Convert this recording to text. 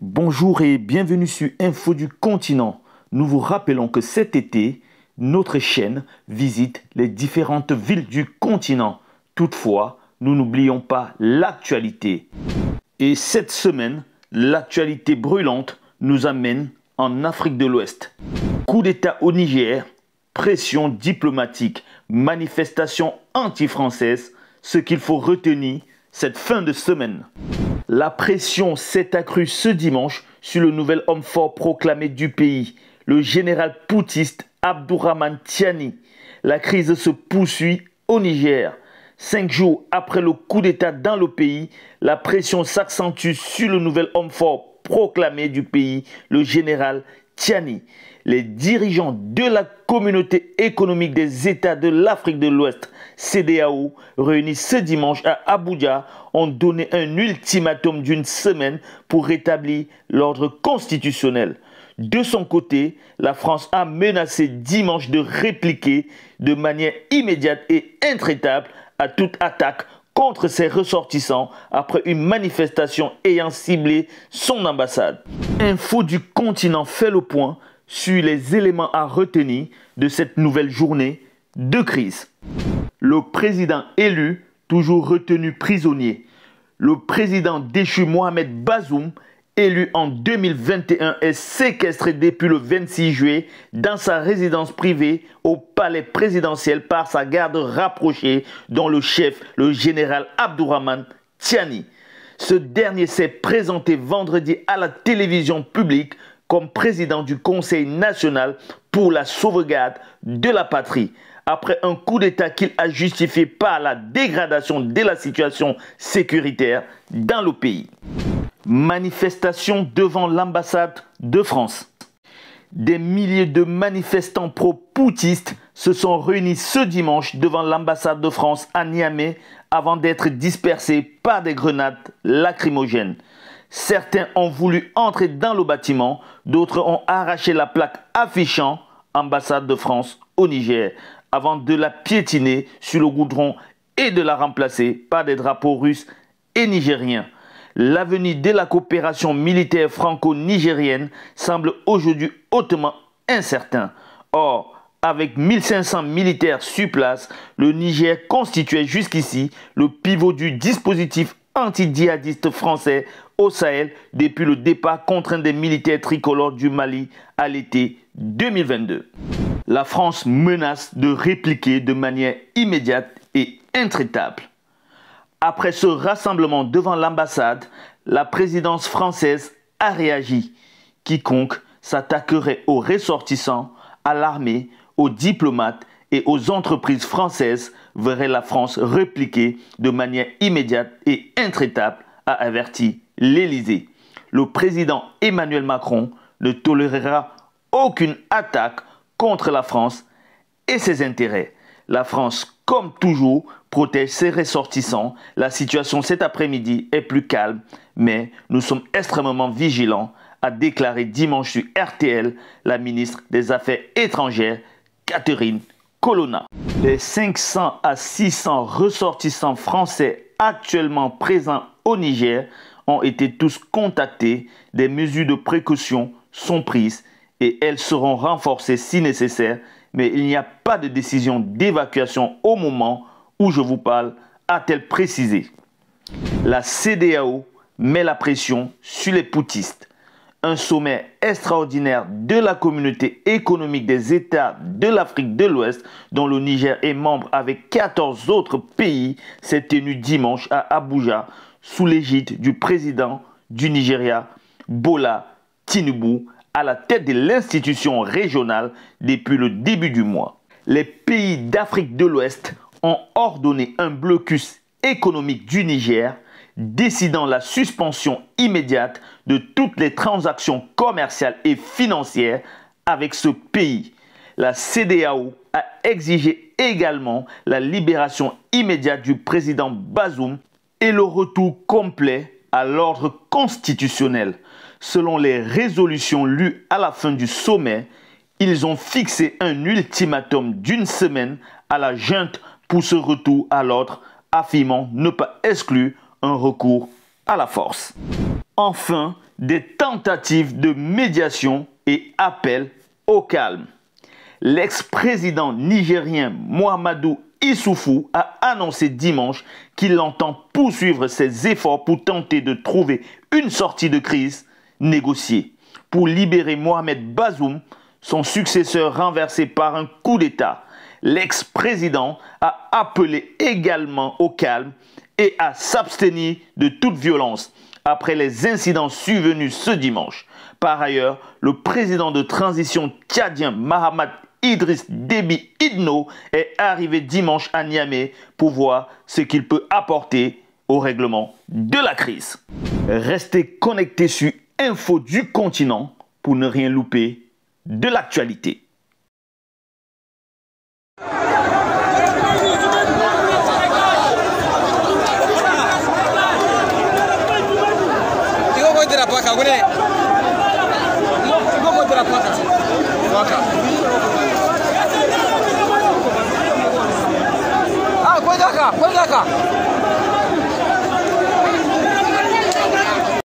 Bonjour et bienvenue sur Info du Continent. Nous vous rappelons que cet été, notre chaîne visite les différentes villes du continent. Toutefois, nous n'oublions pas l'actualité. Et cette semaine, l'actualité brûlante nous amène en Afrique de l'Ouest. Coup d'État au Niger, pression diplomatique, manifestation anti-française, ce qu'il faut retenir cette fin de semaine. La pression s'est accrue ce dimanche sur le nouvel homme fort proclamé du pays, le général poutiste Abdourahmane Tiani. La crise se poursuit au Niger. 5 jours après le coup d'État dans le pays, la pression s'accentue sur le nouvel homme fort proclamé du pays, le général Tiani. Les dirigeants de la communauté économique des États de l'Afrique de l'Ouest, CEDEAO, réunis ce dimanche à Abuja, ont donné un ultimatum d'une semaine pour rétablir l'ordre constitutionnel. De son côté, la France a menacé dimanche de répliquer de manière immédiate et intraitable à toute attaque contre ses ressortissants après une manifestation ayant ciblé son ambassade. Info du continent fait le point sur les éléments à retenir de cette nouvelle journée de crise. Le président élu, toujours retenu prisonnier. Le président déchu Mohamed Bazoum, élu en 2021, est séquestré depuis le 26 juillet dans sa résidence privée au palais présidentiel par sa garde rapprochée, dont le chef, le général Abdourahmane Tiani. Ce dernier s'est présenté vendredi à la télévision publique comme président du Conseil national pour la sauvegarde de la patrie, après un coup d'État qu'il a justifié par la dégradation de la situation sécuritaire dans le pays. Manifestation devant l'ambassade de France. Des milliers de manifestants pro-poutistes se sont réunis ce dimanche devant l'ambassade de France à Niamey avant d'être dispersés par des grenades lacrymogènes. Certains ont voulu entrer dans le bâtiment, d'autres ont arraché la plaque affichant « Ambassade de France au Niger » avant de la piétiner sur le goudron et de la remplacer par des drapeaux russes et nigériens. L'avenir de la coopération militaire franco-nigérienne semble aujourd'hui hautement incertain. Or, avec 1500 militaires sur place, le Niger constituait jusqu'ici le pivot du dispositif anti-djihadiste français au Sahel depuis le départ contraint des militaires tricolores du Mali à l'été 2022. La France menace de répliquer de manière immédiate et intraitable. Après ce rassemblement devant l'ambassade, la présidence française a réagi. Quiconque s'attaquerait aux ressortissants, à l'armée, aux diplomates et aux entreprises françaises verrait la France répliquer de manière immédiate et intraitable, a averti l'Élysée. Le président Emmanuel Macron ne tolérera aucune attaque contre la France et ses intérêts. La France, comme toujours, protège ses ressortissants. La situation cet après-midi est plus calme, mais nous sommes extrêmement vigilants, a déclaré dimanche sur RTL la ministre des Affaires étrangères, Catherine Colonna. Les 500 à 600 ressortissants français actuellement présents au Niger ont été tous contactés. Des mesures de précaution sont prises et elles seront renforcées si nécessaire, mais il n'y a pas de décision d'évacuation au moment où je vous parle, a-t-elle précisé. La CEDEAO met la pression sur les poutistes. Un sommet extraordinaire de la communauté économique des États de l'Afrique de l'Ouest, dont le Niger est membre avec 14 autres pays, s'est tenu dimanche à Abuja sous l'égide du président du Nigeria, Bola Tinubu, à la tête de l'institution régionale depuis le début du mois. Les pays d'Afrique de l'Ouest ont ordonné un blocus économique du Niger, décidant la suspension immédiate de toutes les transactions commerciales et financières avec ce pays. La CEDEAO a exigé également la libération immédiate du président Bazoum et le retour complet à l'ordre constitutionnel. Selon les résolutions lues à la fin du sommet, ils ont fixé un ultimatum d'une semaine à la junte pour ce retour à l'ordre, affirmant ne pas exclure un recours à la force. Enfin, des tentatives de médiation et appel au calme. L'ex-président nigérien Mahamadou Issoufou a annoncé dimanche qu'il entend poursuivre ses efforts pour tenter de trouver une sortie de crise négociée pour libérer Mohamed Bazoum, son successeur renversé par un coup d'État. L'ex-président a appelé également au calme et à s'abstenir de toute violence après les incidents survenus ce dimanche. Par ailleurs, le président de transition tchadien Mahamat Idriss Déby Itno est arrivé dimanche à Niamey pour voir ce qu'il peut apporter au règlement de la crise. Restez connectés sur Info du Continent pour ne rien louper de l'actualité. Cuelga acá.